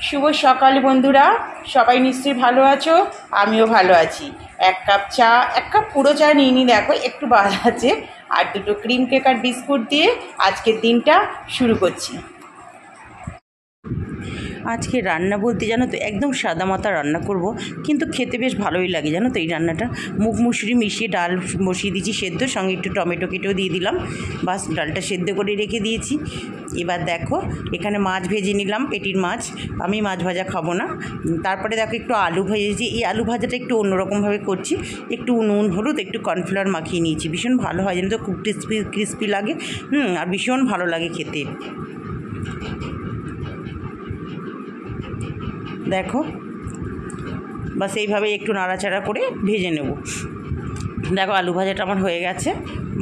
শুভ সকাল বন্ধুরা, সবাই নিশ্চয়ই ভালো আছো। আমিও ভালো আছি। এক কাপ চা, এক কাপ পুরো চা নিয়ে নি, দেখো একটু বাদ আছে, আর দুটো ক্রিম কেক আর বিস্কুট দিয়ে আজকের দিনটা শুরু করছি। আজকে রান্না বলতে জানো তো একদম সাদামাটা রান্না করব, কিন্তু খেতে বেশ ভালোই লাগে জানো তো। এই রান্নাটা মুগ মুসুরি মিশিয়ে ডাল বসিয়ে দিয়েছি সেদ্ধ, সঙ্গে একটু টমেটো কেটেও দিয়ে দিলাম, বাস ডালটা সেদ্ধ করে রেখে দিয়েছি। এবার দেখো এখানে মাছ ভেজে নিলাম, পেটির মাছ। আমি মাছ ভাজা খাবো না। তারপরে দেখো একটু আলু ভেজেছি। এই আলু ভাজাটা একটু অন্যরকমভাবে করছি, একটু নুন হলুদ একটু কর্নফ্লাওয়ার মাখিয়ে নিয়েছি। ভীষণ ভালো হয় জানো তো, খুব ক্রিস্পি ক্রিস্পি লাগে, আর ভীষণ ভালো লাগে খেতে। দেখো বাস এইভাবে একটু নাড়াচাড়া করে ভেজে নেব। দেখো আলু ভাজাটা আমার হয়ে গেছে।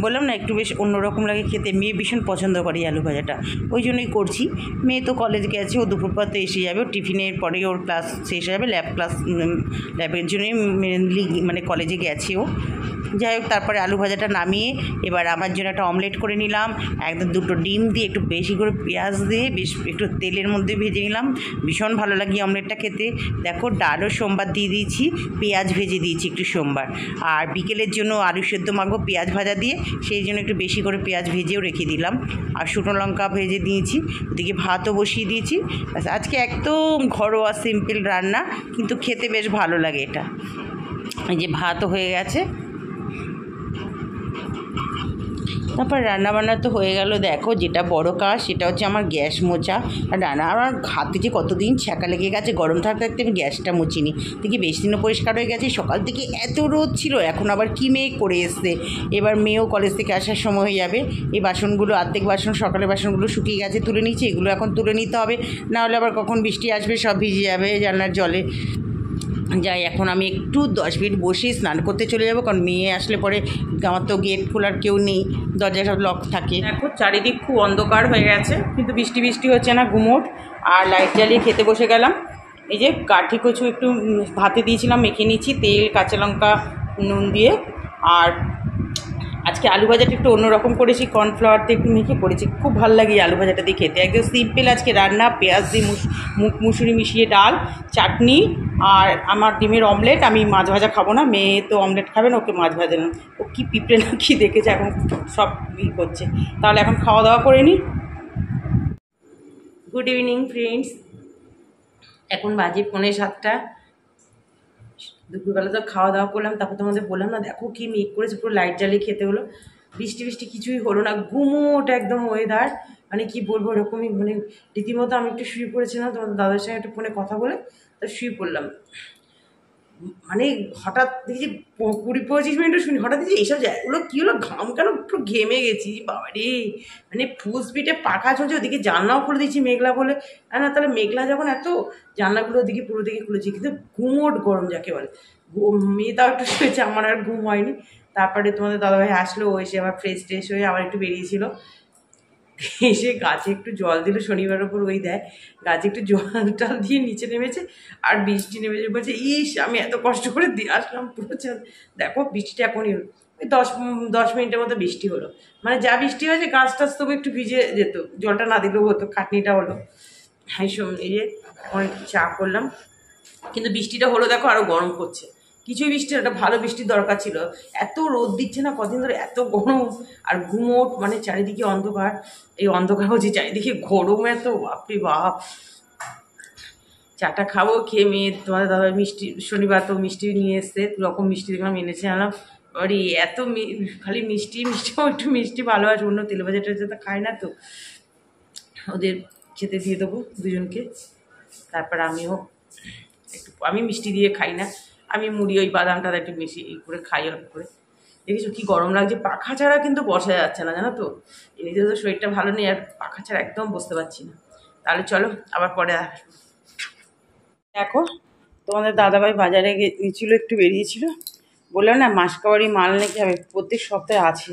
বললাম না একটু বেশ অন্যরকম লাগে খেতে, মেয়ে ভীষণ পছন্দ করে আলু ভাজাটা, ওই জন্যই করছি। মেয়ে তো কলেজ গেছে, ও দুপুর পর তো এসে যাবে, ওর টিফিনের পরে ওর ক্লাস শেষ হয়ে যাবে, ল্যাবের জন্যই মেনলি মানে কলেজে গেছে ও। যাই হোক, তারপরে আলু ভাজাটা নামিয়ে এবার আমার জন্য একটা অমলেট করে নিলাম। একদম দুটো ডিম দিয়ে একটু বেশি করে পেঁয়াজ দিয়ে বেশ একটু তেলের মধ্যে ভেজে নিলাম। ভীষণ ভালো লাগে অমলেটটা খেতে। দেখো ডালও সোমবার দিয়ে দিয়েছি, পেঁয়াজ ভেজে দিয়েছি একটু সোমবার। আর বিকেলের জন্য আলু সেদ্ধ মাখবো পেঁয়াজ ভাজা দিয়ে, সেই জন্য একটু বেশি করে পেঁয়াজ ভেজেও রেখে দিলাম। আর শুকনো লঙ্কা ভেজে দিয়েছি, ওদিকে ভাতও বসিয়ে দিয়েছি। আজকে একদম ঘরোয়া সিম্পল রান্না, কিন্তু খেতে বেশ ভালো লাগে এটা। এই যে ভাতও হয়ে গেছে। তারপর রান্নাবান্না তো হয়ে গেল। দেখো যেটা বড় কাজ সেটা হচ্ছে আমার গ্যাস মোছা। আর আমার হাতে যে কতদিন ছ্যাঁকা লেগে গেছে, গরম থাকতে থাকতে আমি গ্যাসটা মুছিনি, দেখি বেশি দিনও পরিষ্কার হয়ে গেছে। সকাল থেকে এত রোদ ছিল, এখন আবার কি মেঘ করে এসছে। এবার মেয়েও কলেজ থেকে আসার সময় হয়ে যাবে। এই বাসনগুলো অর্ধেক বাসন, সকালের বাসনগুলো শুকিয়ে গেছে, তুলে নিচ্ছি। এগুলো এখন তুলে নিতে হবে, না হলে আবার কখন বৃষ্টি আসবে সব ভিজে যাবে জানলার জলে। যাই, এখন আমি একটু 10 মিনিট বসেই স্নান করতে চলে যাব, কারণ মেয়ে আসলে পরে আমার তো গেট খোলার কেউ নেই, দরজা সব লক থাকে। এখন চারিদিক খুব অন্ধকার হয়ে গেছে, কিন্তু বৃষ্টি বৃষ্টি হচ্ছে না, গুমোট। আর লাইট জ্বালিয়ে খেতে বসে গেলাম। এই যে কাঠি কচু একটু ভাতে দিয়েছিলাম, মেখে নিচ্ছি তেল কাঁচা লঙ্কা নুন দিয়ে। আর আজকে আলু ভাজাটা একটু অন্যরকম করেছি, কর্নফ্লাওয়ার দিয়ে একটু মেখে করেছি, খুব ভালো লাগে আলু ভাজাটা দিয়ে খেতে। একদম সিম্পল আজকে রান্না, পেঁয়াজ দিয়ে মুগ মুসুরি মিশিয়ে ডাল, চাটনি, আর আমার ডিমের অমলেট। আমি মাছ ভাজা খাবো না, মেয়ে তো অমলেট খাবে না, ওকে মাছ ভাজা না। ও কী পিঁপড়ে না কী দেখেছে, এখন সব করছে। তাহলে এখন খাওয়া দাওয়া করে নিই। গুড ইভিনিং ফ্রেন্ডস, এখন বাজে 6:45। দুপুরবেলা তো খাওয়া দাওয়া করলাম, তারপর তোমাদের বললাম না, দেখো কি মেঘ করেছে, পুরো লাইট জ্বালিয়ে খেতে হলো। বৃষ্টি বৃষ্টি কিছুই হলো না, গুমোট একদম ওয়েদার, মানে কি বলবো এরকমই, মানে রীতিমতো। আমি একটু শুয়ে পড়েছিলাম তোমাদের দাদার সঙ্গে একটু ফোনে কথা বলে, তা শুয়ে পড়লাম। মানে হঠাৎ দেখি 20-25 মিনিটও শুনি, হঠাৎ দেখি এইসব জায়গাগুলো কী হলো, ঘাম কেন পুরো ঘেমে গেছি বাবারে। মানে ফুল স্পিডে পাখা চলছে, ওদিকে জানলাও খুলে দিচ্ছি মেঘলা বলে। না তাহলে মেঘলা যখন এত, জানলাগুলো ওদিকে পুরো দিকে খুলেছি, কিন্তু গুমোট গরম যাকে বলে। মেয়ে তাও একটু শুয়েছে, আমার আর ঘুম হয়নি। তারপরে তোমাদের দাদাভাই আসলো, ও এসে আবার ফ্রেশ ট্রেশ হয়ে আবার একটু বেরিয়েছিল, এসে গাছে একটু জল দিল, শনিবার ওপর ওই দেয়, গাছে একটু জল টল দিয়ে নিচে নেমেছে। আর বৃষ্টি নেমেছে, বলছে ইস আমি এত কষ্ট করে দিয়ে আসলাম পুরো। দেখো বৃষ্টিটা এখনই ওই 10 মিনিটের মতো বৃষ্টি হলো, মানে যা বৃষ্টি হয়েছে গাছ টাছ তবু একটু ভিজে যেত, জলটা না দিলেও হতো, খাটনিটা হলো। এই যে এখন একটু চা করলাম, কিন্তু বৃষ্টিটা হলো দেখো আরও গরম করছে। কিছুই বৃষ্টি, একটা ভালো বৃষ্টির দরকার ছিল। এত রোদ দিচ্ছে না কদিন ধরে, এত গরম আর গুমোট, মানে চারিদিকে অন্ধকার। এই অন্ধকার হচ্ছে চারিদিকে গরম এত, বাপরে বাপ। চাটা খাবো, খেয়ে মেয়ে তোমাদের দাদা মিষ্টি, শনিবার তো মিষ্টি নিয়ে এসছে, রকম মিষ্টি দেখলাম এনেছে, আনলাম। আর এত খালি মিষ্টি মিষ্টি, একটু মিষ্টি ভালো আছে, অন্য তেল ভাজা টেল তো খায় না, তো ওদের খেতে দিয়ে দেবো দুজনকে। তারপর আমিও একটু, আমি মিষ্টি দিয়ে খাই না, আমি মুড়ি ওই বাদাম টাদা একটু বেশি এই করে খাই অল্প করে। দেখেছো কি গরম লাগছে, পাখা ছাড়া কিন্তু বসা যাচ্ছে না জানো তো। এমনিতে তো শরীরটা ভালো নেই, আর পাখা ছাড়া একদম বসতে পারছি না। তাহলে চলো আবার পরে আসবো। দেখো তোমাদের দাদাভাই বাজারে গেছিলো, একটু বেরিয়েছিল, বললাম না মাসকাবারি মাল নাকি হবে, প্রত্যেক সপ্তাহে আছে।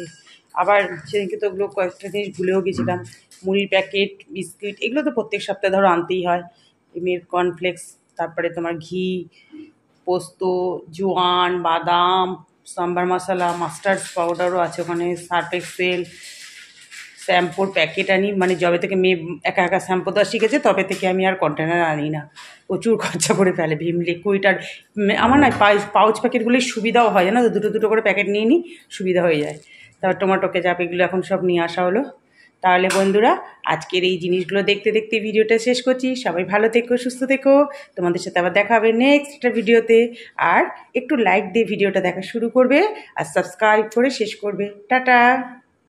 আবার সেদিনকে তো ওগুলো কয়েকটা জিনিস ভুলেও গেছিলাম, মুড়ির প্যাকেট, বিস্কিট, এগুলো তো প্রত্যেক সপ্তাহে ধরো আনতেই হয়। মেয়ের কর্নফ্লেক্স, তারপরে তোমার ঘি, পোস্ত, জোয়ান, বাদাম, সাম্বার মশলা, মাস্টার্ড পাউডারও আছে ওখানে, সার্ফ এক্সেল, শ্যাম্পুর প্যাকেট আনি, মানে যবে থেকে মেয়ে একা একা শ্যাম্পু দেওয়া শিখেছে তবে থেকে আমি আর কন্টেনার আনি না, প্রচুর খরচা করে ফেলে ভিম লিকুইড। আর আমার না পাউচ প্যাকেটগুলোই সুবিধাও হয়, জানো তো, দুটো দুটো করে প্যাকেট নিয়ে নিই, সুবিধা হয়ে যায়। তারপর টমেটো কেচাপ এগুলো এখন সব নিয়ে আসা হলো। তাহলে বন্ধুরা, আজকের এই জিনিসগুলো দেখতে দেখতে ভিডিওটা শেষ করছি। সবাই ভালো থেকো, সুস্থ থেকো। তোমাদের সাথে আবার দেখা হবে নেক্সট একটা ভিডিওতে। আর একটু লাইক দিয়ে ভিডিওটা দেখা শুরু করবে আর সাবস্ক্রাইব করে শেষ করবে। টাটা।